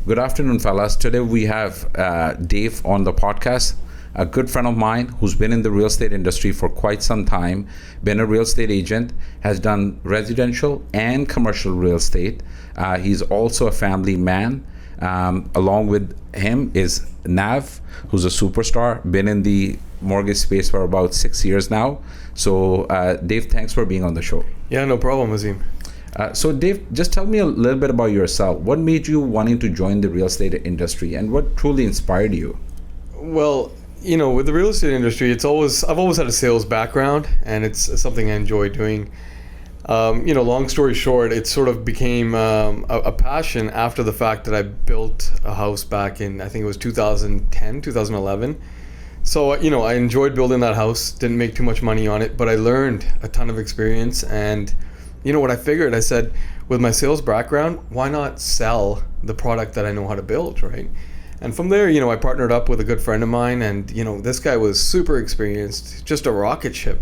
Good afternoon, fellas. Today we have Dave on the podcast, a good friend of mine who's been in the real estate industry for quite some time, been a real estate agent, has done residential and commercial real estate. He's also a family man. Along with him is Nav, who's a superstar, been in the mortgage space for about 6 years now. So, Dave, thanks for being on the show. Yeah, no problem, Azim. So Dave, just tell me a little bit about yourself. What made you wanting to join the real estate industry, and what truly inspired you? Well, with the real estate industry, I've always had a sales background, and it's something I enjoy doing. Long story short, it sort of became a passion after the fact that I built a house back in, I think it was 2010, 2011. So, I enjoyed building that house, didn't make too much money on it, but I learned a ton of experience. And what I figured, I said, with my sales background, why not sell the product that I know how to build, right? And from there, I partnered up with a good friend of mine, and, this guy was super experienced, just a rocket ship.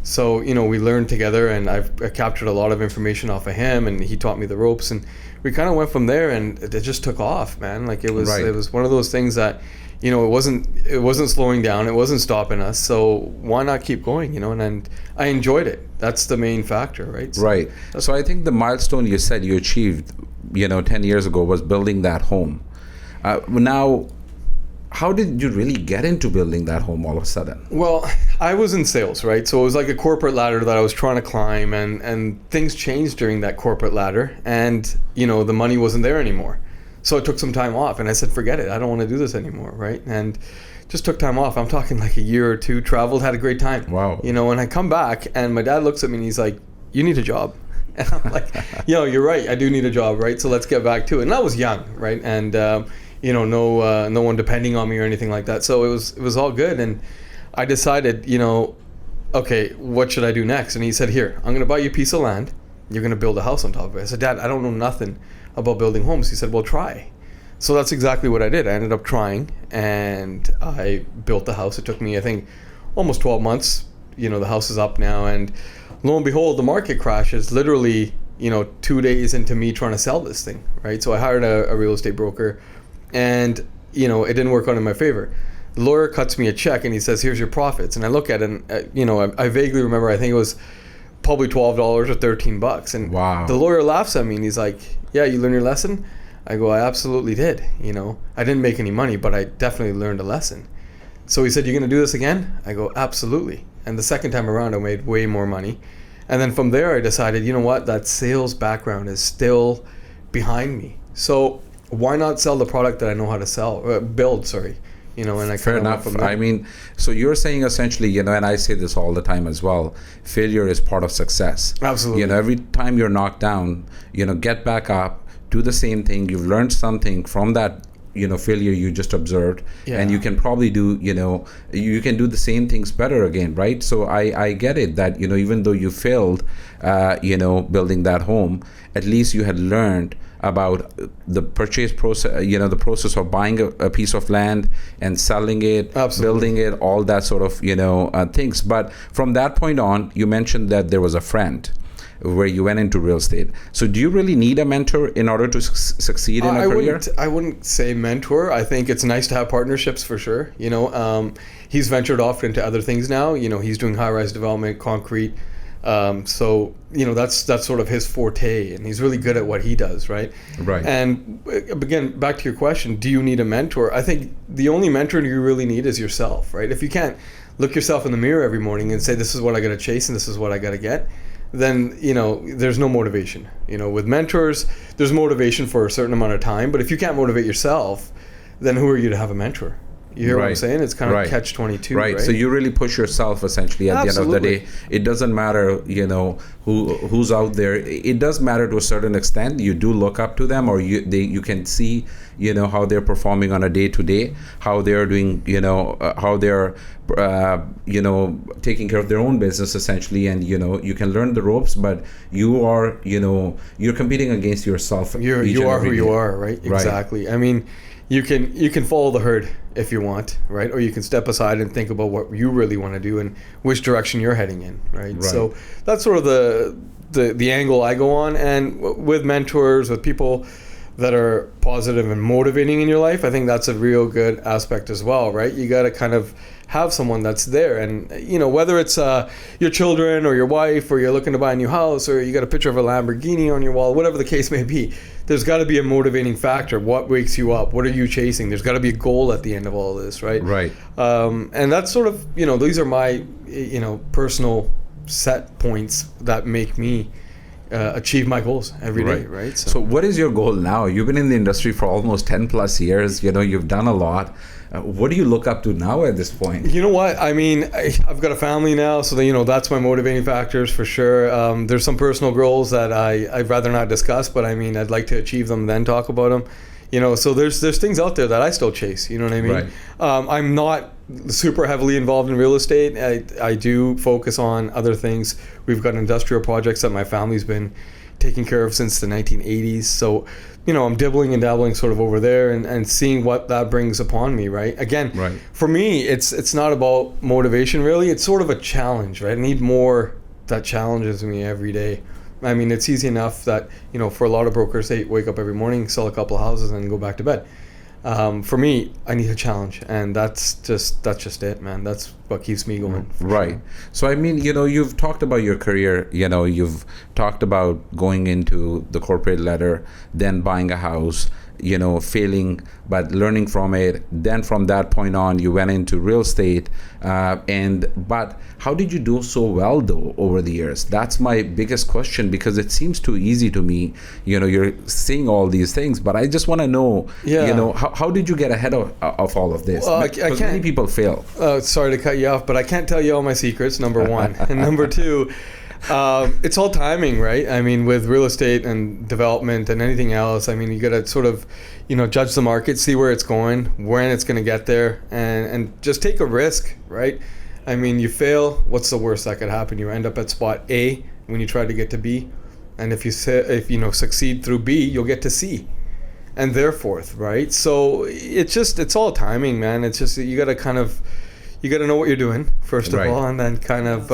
So, we learned together, and I captured a lot of information off of him, and he taught me the ropes, and we kind of went from there, and it just took off, man. Like it was one of those things that, it wasn't slowing down, it wasn't stopping us. So why not keep going, and I enjoyed it. That's the main factor, right? Right. So I think the milestone you said you achieved, 10 years ago was building that home. Now, how did you really get into building that home all of a sudden? Well, I was in sales, right? So it was like a corporate ladder that I was trying to climb, and things changed during that corporate ladder, and, the money wasn't there anymore. So I took some time off, and I said, forget it. I don't want to do this anymore, right? And just took time off. I'm talking like a year or two, traveled, had a great time. Wow. And I come back, and my dad looks at me, and he's like, you need a job. And I'm like, you're right. I do need a job, right? So let's get back to it. And I was young, right? And, no one depending on me or anything like that. So it was all good. And I decided, okay, what should I do next? And he said, here, I'm going to buy you a piece of land. You're going to build a house on top of it. I said, Dad, I don't know nothing about building homes. He said, well, try. So that's exactly what I did. I ended up trying, and I built the house. It took me, I think, almost 12 months. The house is up now, and lo and behold, the market crashes literally, 2 days into me trying to sell this thing, right? So I hired a real estate broker, and, it didn't work out in my favor. The lawyer cuts me a check, and he says, here's your profits. And I look at it, and, I vaguely remember, I think it was probably $12 or $13. And wow. The lawyer laughs at me, and he's like, yeah, you learned your lesson? I go, I absolutely did. I didn't make any money, but I definitely learned a lesson. So he said, you're going to do this again? I go, absolutely. And the second time around, I made way more money. And then from there, I decided, that sales background is still behind me. So why not sell the product that I know how to build, and I fair enough. I mean, so you're saying essentially, and I say this all the time as well, failure is part of success. Absolutely. Every time you're knocked down, get back up, do the same thing. You've learned something from that, failure you just observed, and you can probably do, you can do the same things better again, right? So I get it that, even though you failed, building that home, at least you had learned about the purchase process, the process of buying a piece of land and selling it, Absolutely. building it, all that sort of, things. But from that point on, you mentioned that there was a friend where you went into real estate. So do you really need a mentor in order to succeed in a career? I wouldn't say mentor. I think it's nice to have partnerships for sure. He's ventured off into other things now. He's doing high-rise development, concrete. So that's sort of his forte, and he's really good at what he does, right? Right. And again, back to your question, do you need a mentor? I think the only mentor you really need is yourself, right? If you can't look yourself in the mirror every morning and say, this is what I got to chase and this is what I got to get, then there's no motivation. With mentors, there's motivation for a certain amount of time, but if you can't motivate yourself, then who are you to have a mentor? You hear what I'm saying? It's kind of catch-22, right? So you really push yourself essentially at the end of the day. It doesn't matter, who's out there. It does matter to a certain extent. You do look up to them, or you can see, how they're performing on a day-to-day, how they're doing, how they're, taking care of their own business essentially, and you can learn the ropes, but you are, you're competing against yourself. You are who you are, right? Exactly. I mean, you can follow the herd if you want, right? Or you can step aside and think about what you really want to do and which direction you're heading in, right? So that's sort of the angle I go on, and with mentors, with people that are positive and motivating in your life, I think that's a real good aspect as well, right? You got to kind of have someone that's there, and whether it's your children or your wife, or you're looking to buy a new house, or you got a picture of a Lamborghini on your wall, whatever the case may be, there's got to be a motivating factor. What wakes you up? What are you chasing? There's got to be a goal at the end of all of this, right? Right. And that's sort of, these are my, personal set points that make me achieve my goals every day, right? So what is your goal now? You've been in the industry for almost 10 plus years. You've done a lot. What do you look up to now at this point? You know what? I mean, I've got a family now, so that's my motivating factors for sure. There's some personal goals that I'd rather not discuss, but I mean, I'd like to achieve them, then talk about them. So there's things out there that I still chase. You know what I mean? Right. I'm not super heavily involved in real estate. I do focus on other things. We've got industrial projects that my family's been taking care of since the 1980s. So, I'm dibbling and dabbling sort of over there and seeing what that brings upon me, right? Again, right. For me, it's not about motivation really. It's sort of a challenge, right? I need more that challenges me every day. I mean, it's easy enough that, for a lot of brokers, they wake up every morning, sell a couple of houses and go back to bed. For me, I need a challenge, and that's just it, man. That's what keeps me going. Right. Sure. So, I mean, you've talked about your career, you've talked about going into the corporate ladder, then buying a house, failing, but learning from it. Then from that point on, you went into real estate. But how did you do so well, though, over the years? That's my biggest question, because it seems too easy to me. You're saying all these things, but I just want to know, how did you get ahead of all of this? Because many people fail. Sorry to cut you off, but I can't tell you all my secrets, number one. And number two, it's all timing, right? I mean, with real estate and development and anything else, I mean, you got to sort of, judge the market, see where it's going, when it's going to get there, and just take a risk, right? I mean, you fail, what's the worst that could happen? You end up at spot A when you try to get to B, and if you succeed through B, you'll get to C, and thereforth, right? So it's all timing, man. It's just you got to know what you're doing first of all, and then kind of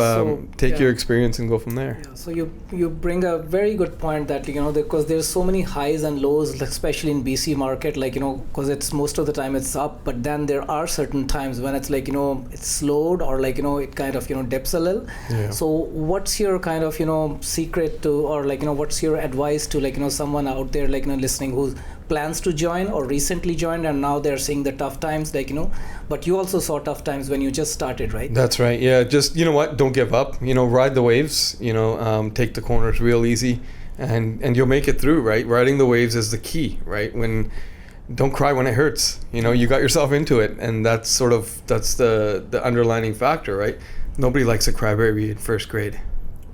take your experience and go from there. Yeah, so you bring a very good point that because there's so many highs and lows, especially in BC market, because it's most of the time it's up, but then there are certain times when it's it's slowed, or it kind of dips a little. Yeah. So what's your kind of secret to, or what's your advice to someone out there listening who plans to join or recently joined and now they're seeing the tough times, but you also saw tough times when you just started, right? That's right. Yeah, just don't give up. Ride the waves. Take the corners real easy, and you'll make it through, right? Riding the waves is the key, right? Don't cry when it hurts. You got yourself into it, and that's the underlining factor, right? Nobody likes a crybaby in first grade,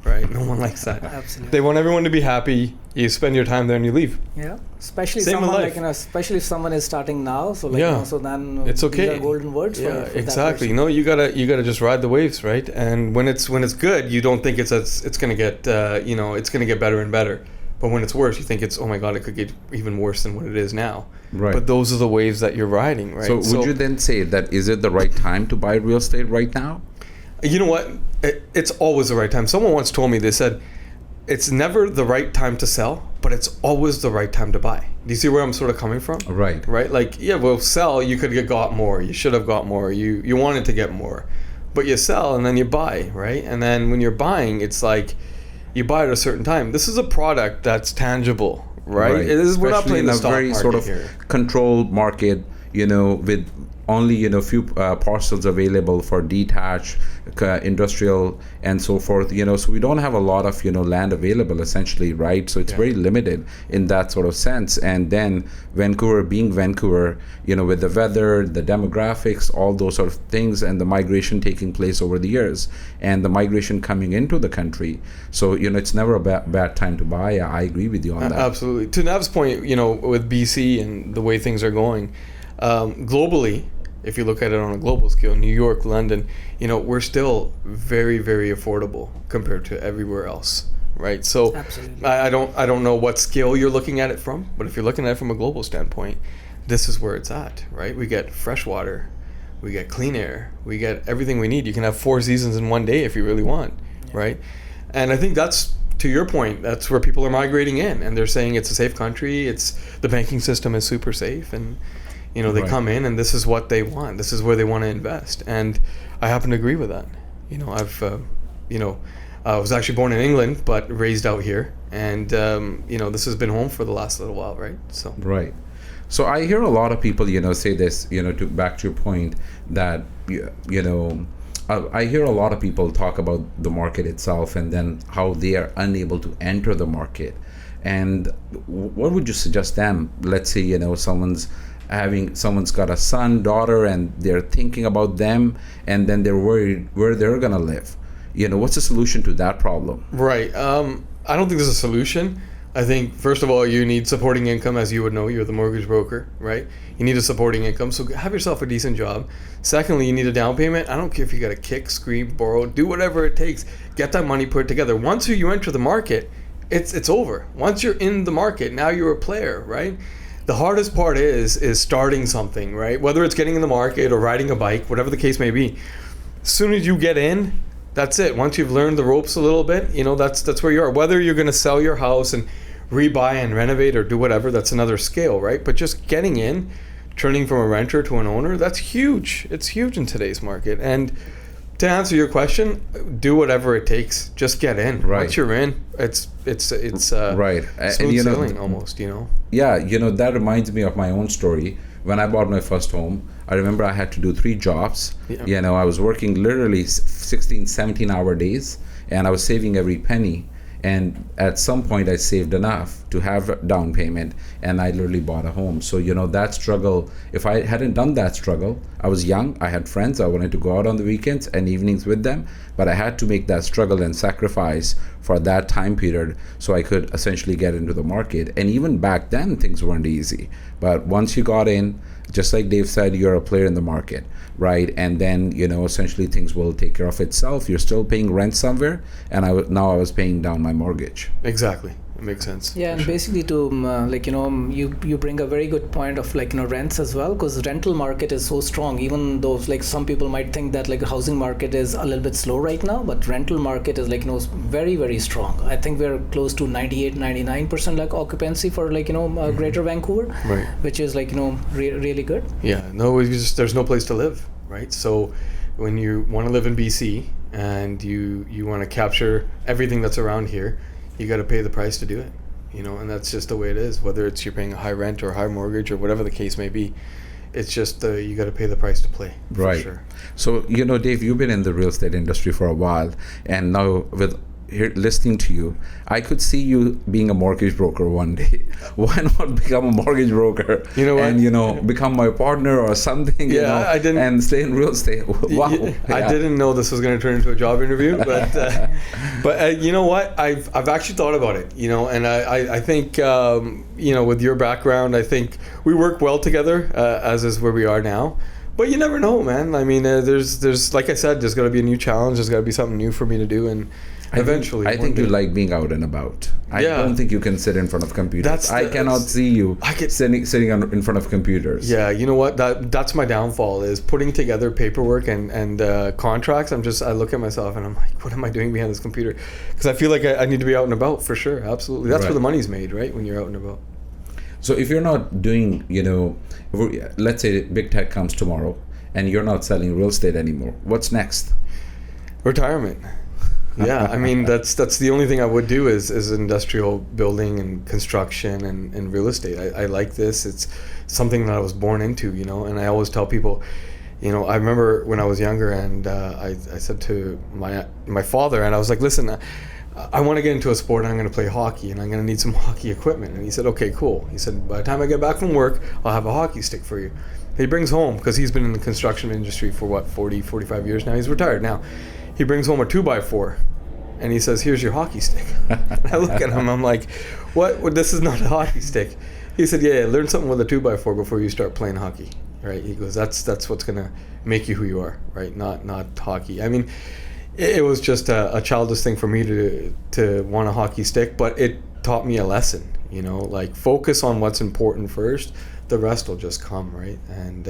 right? No one likes that. Absolutely. They want everyone to be happy. You spend your time there and you leave. Yeah, especially Same someone especially if someone is starting now. So so then it's okay. These are golden words. Yeah, for exactly. That you gotta just ride the waves, right? And when it's good, you don't think it's gonna get it's gonna get better and better. But when it's worse, you think it's, oh my God, it could get even worse than what it is now. Right. But those are the waves that you're riding, right? So would you then say that is it the right time to buy real estate right now? You know what? It's always the right time. Someone once told me, they said, it's never the right time to sell, but it's always the right time to buy. Do you see where I'm sort of coming from? Right. Right? Sell, you could have got more. You should have got more. You wanted to get more. But you sell and then you buy, right? And then when you're buying, it's like you buy at a certain time. This is a product that's tangible, right? We're not playing the stock market very sort of here. Controlled market, with only few parcels available for detached, industrial, and so forth. So we don't have a lot of land available essentially, right? So it's very limited in that sort of sense. And then Vancouver being Vancouver, with the weather, the demographics, all those sort of things, and the migration taking place over the years, and the migration coming into the country. So it's never a bad time to buy. I agree with you on that. Absolutely. To Nav's point, with BC and the way things are going, globally, if you look at it on a global scale, New York, London, we're still very, very affordable compared to everywhere else, right? So Absolutely. I don't know what scale you're looking at it from, but if you're looking at it from a global standpoint, this is where it's at, right? We get fresh water, we get clean air, we get everything we need. You can have 4 seasons in one day if you really want, right? And I think that's, to your point, that's where people are migrating in, and they're saying it's a safe country. The banking system is super safe, and they Right. come in and this is what they want. This is where they want to invest, and I happen to agree with that. I was actually born in England, but raised out here, and this has been home for the last little while, right? So Right. So I hear a lot of people, say this, back to your point that, I hear a lot of people talk about the market itself and then how they are unable to enter the market. And what would you suggest them? Let's say, someone's got a son, daughter, and they're thinking about them, and then they're worried where they're going to live. What's the solution to that problem? right. I don't think there's a solution. I think, first of all, you need supporting income. As you would know, you're the mortgage broker, right? You need a supporting income, so have yourself a decent job. Secondly, you need a down payment. I don't care if you got to kick, scream, borrow, do whatever it takes. Get that money put together. Once you enter the market, it's over. Once you're in the market, now you're a player, right? The hardest part is starting something, right? Whether it's getting in the market or riding a bike, whatever the case may be. As soon as you get in, that's it. Once you've learned the ropes a little bit, that's where you are. Whether you're going to sell your house and rebuy and renovate or do whatever, that's another scale, right? But just getting in, turning from a renter to an owner, that's huge. It's huge in today's market. And to answer your question, do whatever it takes. Just get in. Right. Once you're in, it's Right. smooth sailing almost, Yeah, that reminds me of my own story. When I bought my first home, I remember I had to do 3 jobs. Yeah. I was working literally 16, 17-hour days, and I was saving every penny. And at some point, I saved enough to have a down payment, and I literally bought a home. So, that struggle, if I hadn't done that struggle, I was young, I had friends, I wanted to go out on the weekends and evenings with them, but I had to make that struggle and sacrifice for that time period so I could essentially get into the market. And even back then, things weren't easy. But once you got in, just like Dave said, you're a player in the market, right? And then, essentially things will take care of itself. You're still paying rent somewhere, and now I was paying down my mortgage. Exactly. It makes sense. Yeah, and basically to you bring a very good point of rents as well, because rental market is so strong. Even though some people might think that housing market is a little bit slow right now, but rental market is very, very strong. I think we're close to 98-99% occupancy for Greater Vancouver, Right. which is really good. Yeah, no, there's no place to live, right? So when you want to live in BC and you want to capture everything that's around here, you got to pay the price to do it, and that's just the way it is. Whether it's you're paying a high rent or a high mortgage or whatever the case may be, it's just you got to pay the price to play. Right. For sure. So, Dave, you've been in the real estate industry for a while, and now listening to you, I could see you being a mortgage broker one day. Why not become a mortgage broker? You know what? And become my partner or something. Yeah, I didn't. And stay in real estate. Wow. I didn't know this was going to turn into a job interview, but you know what? I've actually thought about it. And I think with your background, I think we work well together, as is where we are now. But you never know, man. I mean, there's like I said, there's got to be a new challenge. There's got to be something new for me to do, and eventually. I think you like being out and about. I don't think you can sit in front of computers. I cannot see you sitting in front of computers. Yeah, you know what? That's my downfall, is putting together paperwork and contracts. I look at myself and I'm like, what am I doing behind this computer? Because I feel like I need to be out and about for sure. Absolutely. That's where the money's made, right? When you're out and about. So if you're not doing, let's say big tech comes tomorrow and you're not selling real estate anymore, what's next? Retirement. Yeah, I mean, that's the only thing I would do is industrial building and construction and real estate. I like this. It's something that I was born into, and I always tell people, I remember when I was younger, and I said to my father, and I was like, listen, I want to get into a sport, and I'm going to play hockey, and I'm going to need some hockey equipment. And he said, okay, cool. He said, by the time I get back from work, I'll have a hockey stick for you. He brings home, because he's been in the construction industry for 45 years now. He's retired now. He brings home a 2x4, and he says, here's your hockey stick. I look at him, I'm like, what? This is not a hockey stick. He said, yeah, learn something with a 2x4 before you start playing hockey, right? He goes, that's what's going to make you who you are, right? Not hockey. I mean, it was just a childish thing for me to want a hockey stick, but it taught me a lesson, focus on what's important first. The rest will just come, right? And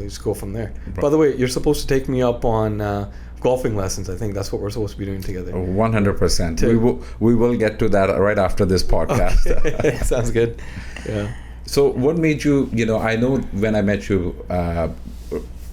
just go from there. Right. By the way, you're supposed to take me up on golfing lessons. I think that's what we're supposed to be doing together. 100%. We will get to that right after this podcast. Okay. Sounds good. Yeah. So what made you, I know when I met you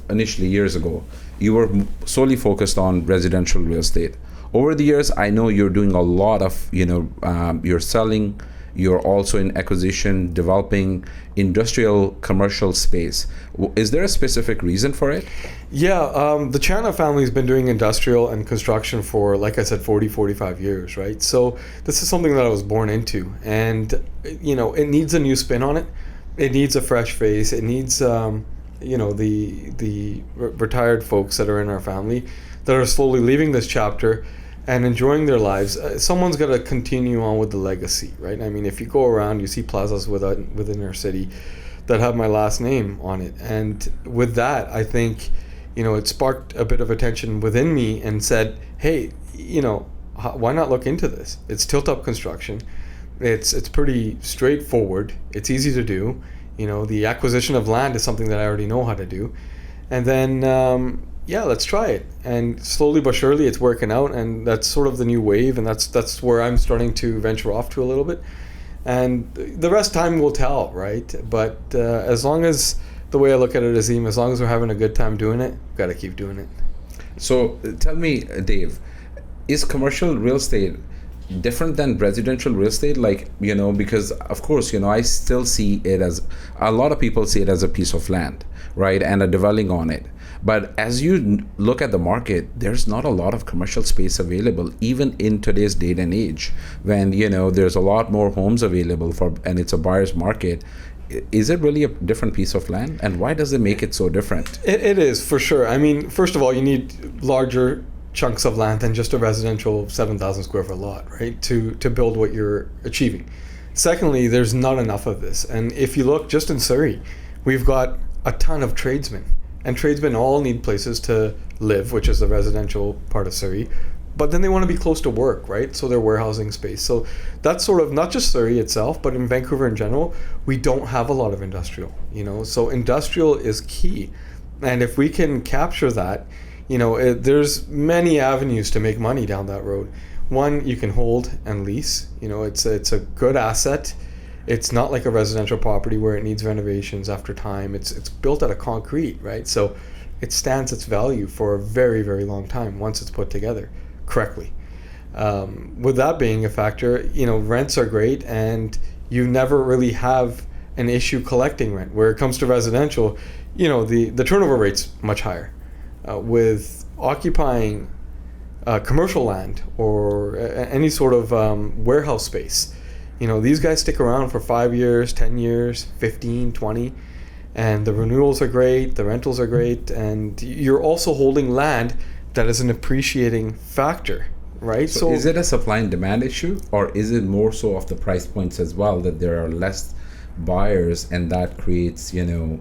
initially years ago, you were solely focused on residential real estate. Over the years, I know you're doing a lot of, you're selling, you're also in acquisition, developing industrial commercial space. Is there a specific reason for it? Yeah, the Channa family has been doing industrial and construction for, like I said, 40, 45 years, right? So this is something that I was born into. And, it needs a new spin on it. It needs a fresh face. It needs, the retired folks that are in our family that are slowly leaving this chapter and enjoying their lives. Someone's got to continue on with the legacy, right? I mean, if you go around, you see plazas within our city that have my last name on it. And with that, I think, it sparked a bit of attention within me and said, hey, why not look into this? It's tilt-up construction. It's pretty straightforward. It's easy to do. The acquisition of land is something that I already know how to do. And then, let's try it. And slowly but surely it's working out, and that's sort of the new wave, and that's where I'm starting to venture off to a little bit. And the rest time will tell, right? But as long as, the way I look at it, Azim, as long as we're having a good time doing it, we've got to keep doing it. So tell me, Dave, is commercial real estate different than residential real estate? Because of course, I still see it as, a lot of people see it as a piece of land, right? And are dwelling on it. But as you look at the market, there's not a lot of commercial space available, even in today's date and age, when, there's a lot more homes available and it's a buyer's market. Is it really a different piece of land? And why does it make it so different? It is, for sure. I mean, first of all, you need larger chunks of land than just a residential 7,000 square foot lot, right? To build what you're achieving. Secondly, there's not enough of this. And if you look just in Surrey, we've got a ton of tradesmen. And tradesmen all need places to live, which is the residential part of Surrey. But then they want to be close to work, right? So they're warehousing space. So that's sort of not just Surrey itself, but in Vancouver in general, we don't have a lot of industrial, So industrial is key. And if we can capture that, there's many avenues to make money down that road. One, you can hold and lease. It's a good asset. It's not like a residential property where it needs renovations after time. It's built out of concrete, right? So it stands its value for a very, very long time once it's put together correctly. With that being a factor, rents are great, and you never really have an issue collecting rent. Where it comes to residential, the turnover rate's much higher. With occupying commercial land or any sort of warehouse space, these guys stick around for 5 years, 10 years, 15, 20, and the renewals are great, the rentals are great, and you're also holding land that is an appreciating factor, right? So is it a supply and demand issue, or is it more so of the price points as well, that there are less buyers and that creates, more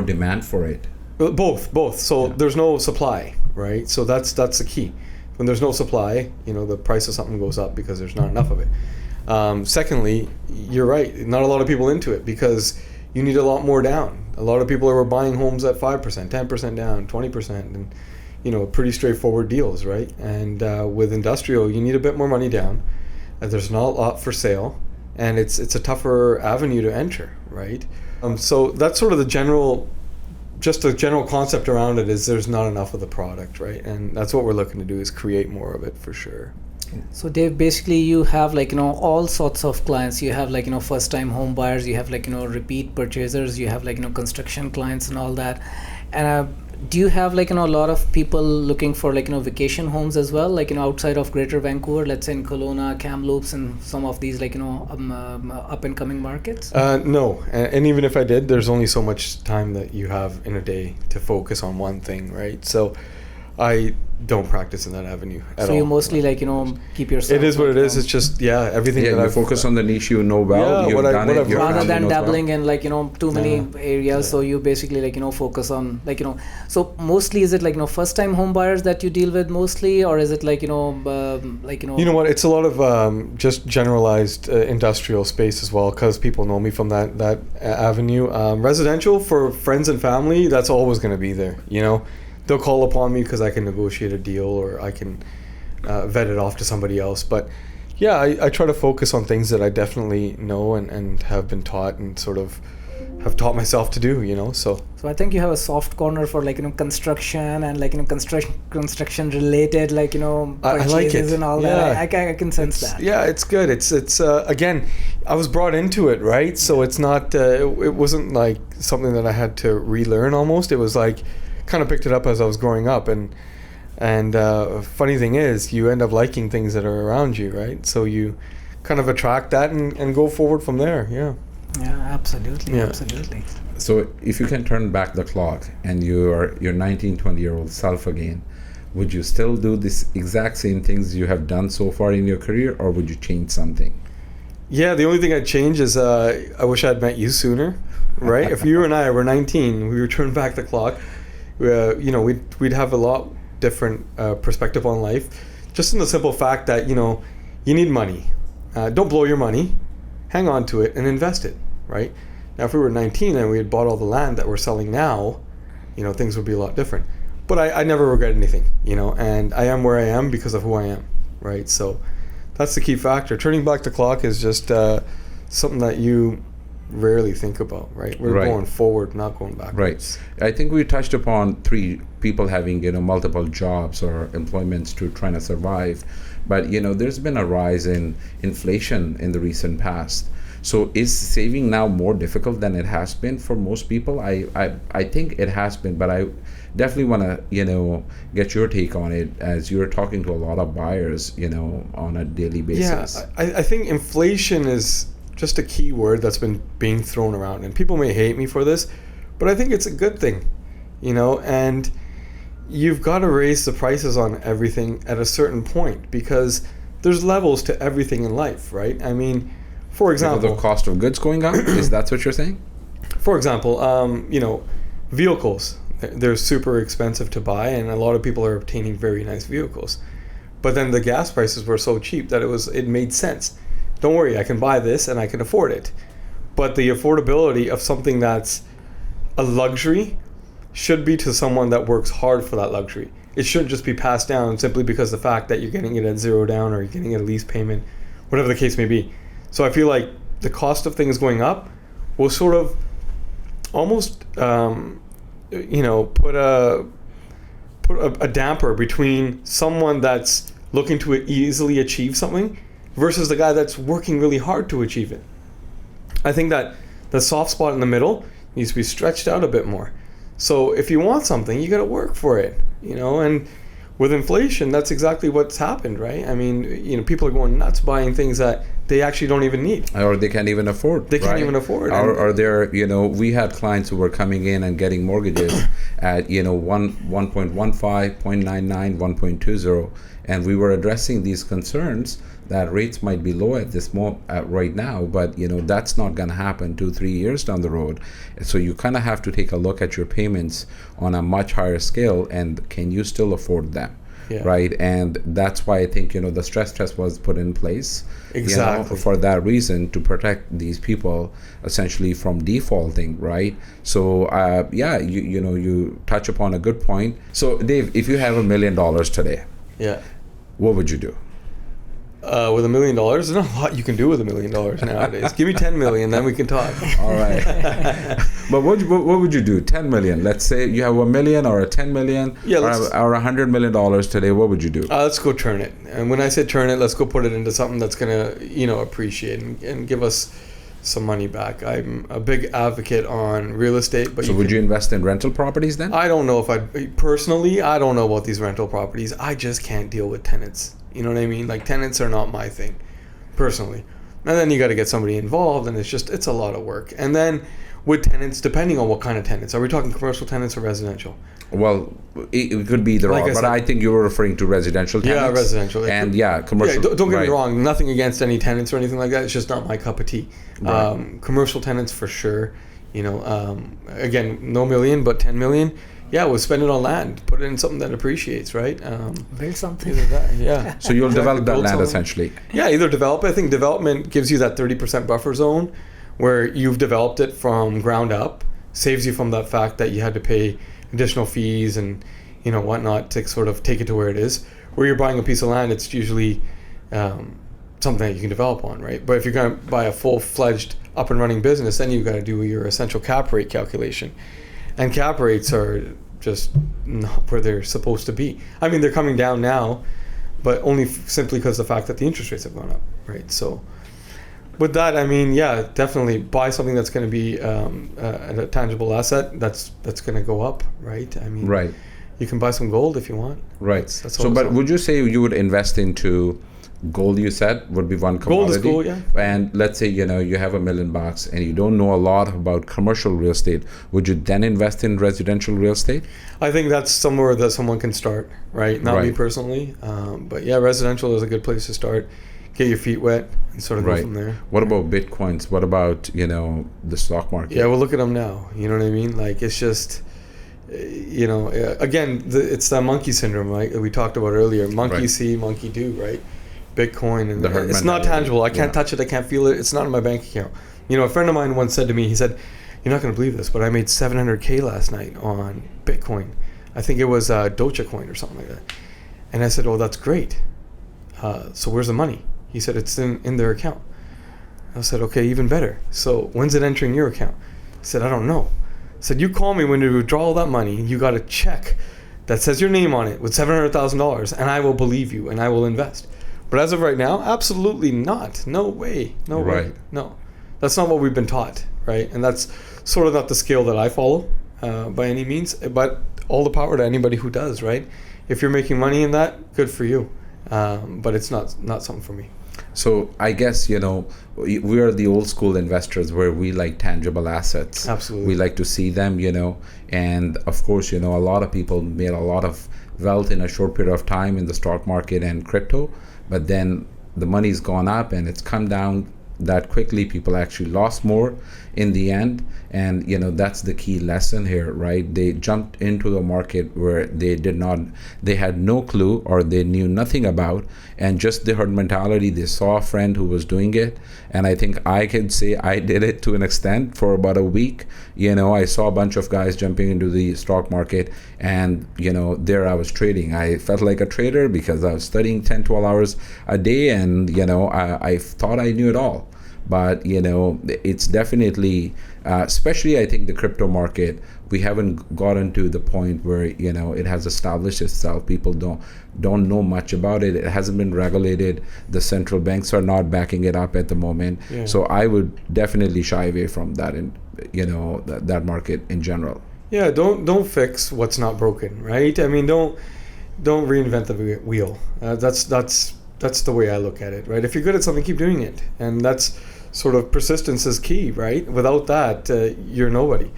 demand for it? Both. So there's no supply, right? So that's the key. When there's no supply, the price of something goes up because there's not enough of it. Secondly, you're right, not a lot of people into it because you need a lot more down. A lot of people are buying homes at 5%, 10% down, 20%, and pretty straightforward deals, right? And with industrial, you need a bit more money down. There's not a lot for sale, and it's a tougher avenue to enter, right? So that's sort of the general concept around it, is there's not enough of the product, right? And that's what we're looking to do, is create more of it for sure. So Dave, basically you have all sorts of clients. You have first time home buyers, you have repeat purchasers, you have construction clients and all that. And do you have a lot of people looking for vacation homes as well, outside of Greater Vancouver, let's say in Kelowna, Kamloops, and some of these up and coming markets? No, and even if I did, there's only so much time that you have in a day to focus on one thing, right? So I don't practice in that avenue at So all. you mostly keep yourself. It is what it is. It's just everything Yeah, that you I've focus on the niche you know well. Yeah, You've what I- done what it. I've your learned. Rather family than knows well. dabbling in too many areas, so you basically focus on so mostly is it first time home buyers that you deal with mostly, or is it You know what? It's a lot of just generalized industrial space as well, because people know me from that avenue. Residential for friends and family, that's always going to be there. They'll call upon me because I can negotiate a deal, or I can vet it off to somebody else. But yeah, I try to focus on things that I definitely know and have been taught and sort of have taught myself to do. So. So I think you have a soft corner for construction and construction related I purchases like it. and all that. I can sense that. Yeah, it's good. It's again, I was brought into it, right? So it's not it wasn't like something that I had to relearn almost. It was like kind of picked it up as I was growing up, and funny thing is, you end up liking things that are around you, right? So you kind of attract that and go forward from there. Yeah. Yeah, absolutely. Yeah. Absolutely. So if you can turn back the clock and you are your 19, 20-year-old self again, would you still do this exact same things you have done so far in your career, or would you change something? Yeah, the only thing I'd change is I wish I'd met you sooner, right? If you and I were 19, we would turn back the clock. We'd have a lot different perspective on life, just in the simple fact that you need money. Don't blow your money, hang on to it and invest it, right? Now if we were 19 and we had bought all the land that we're selling now, things would be a lot different. But I never regret anything, and I am where I am because of who I am, right? So that's the key factor. Turning back the clock is just something that you rarely think about, right? We're Right. going forward, not going backwards. Right. I think we touched upon 3 people having multiple jobs or employments to trying to survive, but there's been a rise in inflation in the recent past. So is saving now more difficult than it has been for most people? I think it has been, but I definitely want to get your take on it, as you're talking to a lot of buyers on a daily basis. Yeah, I think inflation is just a key word that's been being thrown around, and people may hate me for this, but I think it's a good thing, and you've got to raise the prices on everything at a certain point, because there's levels to everything in life, right? I mean, for example, the cost of goods going up, is that what you're saying? For example, vehicles, they're super expensive to buy, and a lot of people are obtaining very nice vehicles, but then the gas prices were so cheap that it made sense. Don't worry, I can buy this and I can afford it. But the affordability of something that's a luxury should be to someone that works hard for that luxury. It shouldn't just be passed down simply because the fact that you're getting it at zero down, or you're getting it at lease payment, whatever the case may be. So I feel like the cost of things going up will sort of almost put a damper between someone that's looking to easily achieve something versus the guy that's working really hard to achieve it. I think that the soft spot in the middle needs to be stretched out a bit more. So if you want something, you got to work for it, and with inflation, that's exactly what's happened, right? I mean, people are going nuts buying things that they actually don't even need. Or they can't even afford. They can't even afford. Or they're, we had clients who were coming in and getting mortgages at, 1.15, 0.99, 1.20. And we were addressing these concerns that rates might be low at this right now, but that's not going to happen 2-3 years down the road. So you kind of have to take a look at your payments on a much higher scale, and can you still afford them? Yeah. Right? And that's why I think the stress test was put in place exactly for that reason, to protect these people essentially from defaulting, right? So you touch upon a good point. So Dave, if you have $1 million today, what would you do? With $1 million, there's not a lot you can do with $1 million nowadays. Give me 10 million, then we can talk. All right. But what would you do? 10 million. Let's say you have $1 million or a 10 million or $100 million today. What would you do? Let's go turn it. And when I say turn it, let's go put it into something that's gonna, appreciate and give us some money back. I'm a big advocate on real estate. But so would you invest in rental properties then? I don't know if I don't know about these rental properties. I just can't deal with tenants. You know what I mean? Like, tenants are not my thing, personally. And then you got to get somebody involved, and it's a lot of work. And then with tenants, depending on what kind of tenants. Are we talking commercial tenants or residential? Well, it could be either Like or, I but said- I think you were referring to residential tenants. Yeah, residential. It And could- commercial. Yeah, don't get right. me wrong. Nothing against any tenants or anything like that. It's just not my cup of tea. Right. Commercial tenants for sure. You know, again, no million, but 10 million. Yeah, we'll spend it on land. Put it in something that appreciates, right? Build something. Either that, yeah. So you'll Exactly. develop that Build land something. essentially. Yeah, either develop. I think development gives you that 30% buffer zone where you've developed it from ground up, saves you from that fact that you had to pay additional fees and, you know, whatnot to sort of take it to where it is. Where you're buying a piece of land, it's usually something that you can develop on, right? But if you're going to buy a full-fledged up and running business, then you've got to do your essential cap rate calculation. And cap rates are just not where they're supposed to be. I mean, they're coming down now, but only simply because of the fact that the interest rates have gone up, right? So with that, I mean, yeah, definitely buy something that's going to be a tangible asset that's going to go up, right? I mean, Right. you can buy some gold if you want. Right. That's So, all but it's would you say you would invest into gold? You said would be one commodity. Gold is gold, yeah. And let's say you have $1 million and you don't know a lot about commercial real estate. Would you then invest in residential real estate? I think that's somewhere that someone can start, right? Not me Right. personally, but yeah, residential is a good place to start. Get your feet wet and sort of go Right. from there. What about bitcoins? What about the stock market? Yeah, well, look at them now. You know what I mean? Like, it's just, again, it's that monkey syndrome, right? That we talked about earlier. Monkey Right. see, monkey do, right? Bitcoin, and The herd it's not mentality. tangible. I can't Yeah. touch it. I can't feel it. It's not in my bank account. You know, a friend of mine once said to me, he said, "You're not going to believe this, but I made $700K last night on Bitcoin. I think it was Dogecoin or something like that." And I said, "Oh, that's great. So where's the money?" He said, "It's in their account." I said, "Okay, even better. So when's it entering your account?" He said, "I don't know." I said, "You call me when you withdraw all that money. You got a check that says your name on it with $700,000, and I will believe you, and I will invest." But as of right now, absolutely not. No way. No way. Right. No. That's not what we've been taught, right? And that's sort of not the scale that I follow by any means. But all the power to anybody who does, right? If you're making money in that, good for you. But it's not something for me. So I guess we are the old school investors where we like tangible assets. Absolutely. We like to see them, and of course, a lot of people made a lot of wealth in a short period of time in the stock market and crypto, but then the money's gone up and it's come down that quickly. People actually lost more in the end, and that's the key lesson here, right? They jumped into the market where they had no clue or they knew nothing about, and just the herd mentality. They saw a friend who was doing it, and I think I could say I did it to an extent for about a week. I saw a bunch of guys jumping into the stock market, and there I was trading. I felt like a trader because I was studying 10-12 hours a day, and I thought I knew it all. But it's definitely especially I think the crypto market, we haven't gotten to the point where it has established itself. People don't know much about it. It hasn't been regulated. The central banks are not backing it up at the moment. Yeah. So I would definitely shy away from that, and that market in general. Yeah, don't fix what's not broken, right? I mean, don't reinvent the wheel. That's the way I look at it, right? If you're good at something, keep doing it, and that's sort of persistence is key, right? Without that, you're nobody.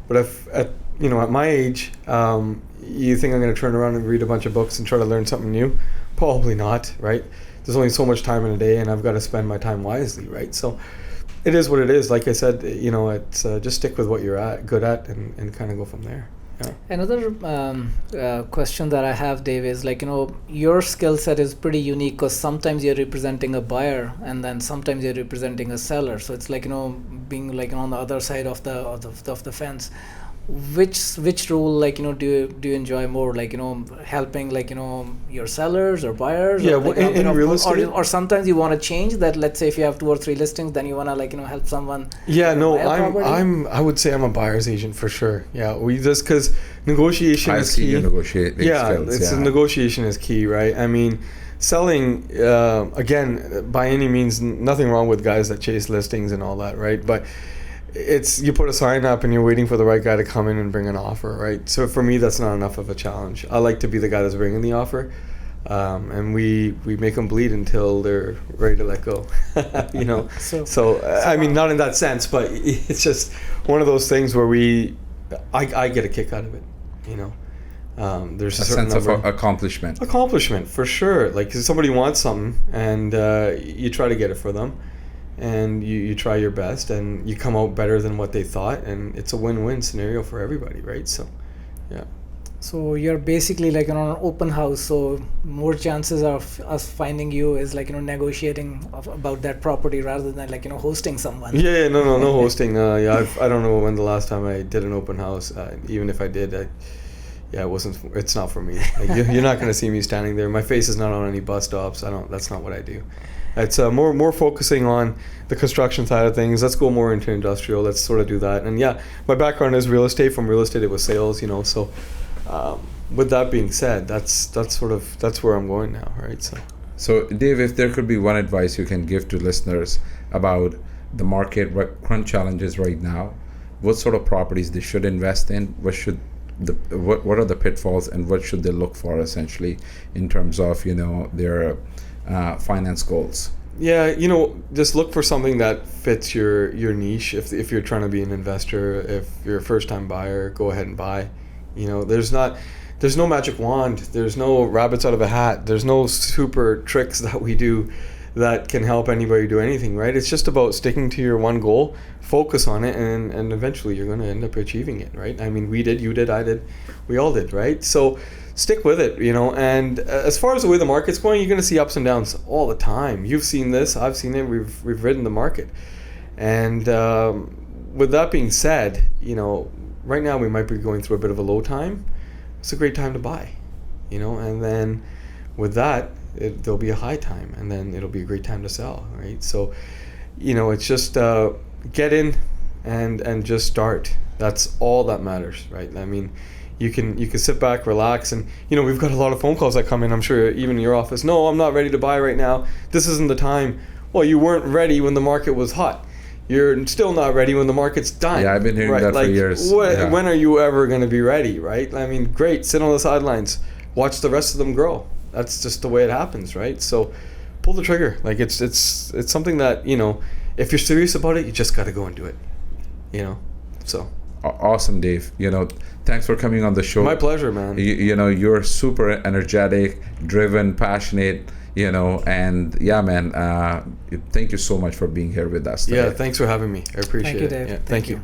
But if at my age, you think I'm going to turn around and read a bunch of books and try to learn something new? Probably not, right? There's only so much time in a day, and I've got to spend my time wisely, right? So it is what it is. Like I said, it's just stick with what you're good at and kind of go from there. Yeah. Another question that I have, Dave, is your skill set is pretty unique because sometimes you're representing a buyer and then sometimes you're representing a seller. So it's being on the other side of the fence. Which role do you enjoy more, helping your sellers or buyers? Yeah, or, in real estate, or sometimes you want to change that. Let's say if you have 2 or 3 listings, then you want to help someone. Yeah, no, buy a property? I would say I'm a buyer's agent for sure. Yeah, we just because negotiation is key. Negotiation is key, right? I mean, selling again, by any means, nothing wrong with guys that chase listings and all that, right? But it's you put a sign up and you're waiting for the right guy to come in and bring an offer, right? So for me, that's not enough of a challenge. I like to be the guy that's bringing the offer. and we make them bleed until they're ready to let go. You know, so I mean, not in that sense, but it's just one of those things where I get a kick out of it. You know, there's a certain sense of accomplishment for sure. Like somebody wants something, and you try to get it for them, and you try your best, and you come out better than what they thought, and it's a win-win scenario for everybody, right? So, yeah. So you're basically like, you know, an open house. So more chances of us finding you is like, you know, negotiating about that property rather than like, you know, hosting someone. Yeah, no hosting. Yeah, I don't know when the last time I did an open house. Even if I did, it's not for me. Like, you're not going to see me standing there. My face is not on any bus stops. That's not what I do. It's more focusing on the construction side of things. Let's go more into industrial. Let's sort of do that. And yeah, my background is real estate. From real estate, it was sales. You know, so. With that being said, that's where I'm going now, right? So Dave, if there could be one advice you can give to listeners about the market current challenges right now, what sort of properties they should invest in, what are the pitfalls, and what should they look for essentially in terms of, you know, their finance goals? Yeah, you know, just look for something that fits your niche. If you're trying to be an investor, if you're a first time buyer, go ahead and buy. You know, there's no magic wand. There's no rabbits out of a hat. There's no super tricks that we do that can help anybody do anything, right? It's just about sticking to your one goal, focus on it, and eventually you're going to end up achieving it, right? I mean, we did, you did, I did, we all did, right? So stick with it, you know. And as far as the way the market's going, you're going to see ups and downs all the time. You've seen this, I've seen it, we've ridden the market. And with that being said, you know, right now we might be going through a bit of a low time. It's a great time to buy, you know, and then with that, there'll be a high time, and then it'll be a great time to sell, right? So, you know, it's just get in and just start. That's all that matters, right? I mean, you can sit back, relax, and, you know, we've got a lot of phone calls that come in, I'm sure, even in your office. No, I'm not ready to buy right now. This isn't the time. Well, you weren't ready when the market was hot. You're still not ready when the market's done. Yeah, I've been hearing that for years. When are you ever going to be ready, right? I mean, great, sit on the sidelines, watch the rest of them grow. That's just the way it happens, right? So pull the trigger. Like, it's something that, you know, if you're serious about it, you just got to go and do it, you know? So. Awesome, Dave. You know, thanks for coming on the show. My pleasure, man. You know, you're super energetic, driven, passionate, you know, and yeah, man, thank you so much for being here with us today. Yeah, thanks for having me. I appreciate it. Thank you, Dave. Yeah, thank you.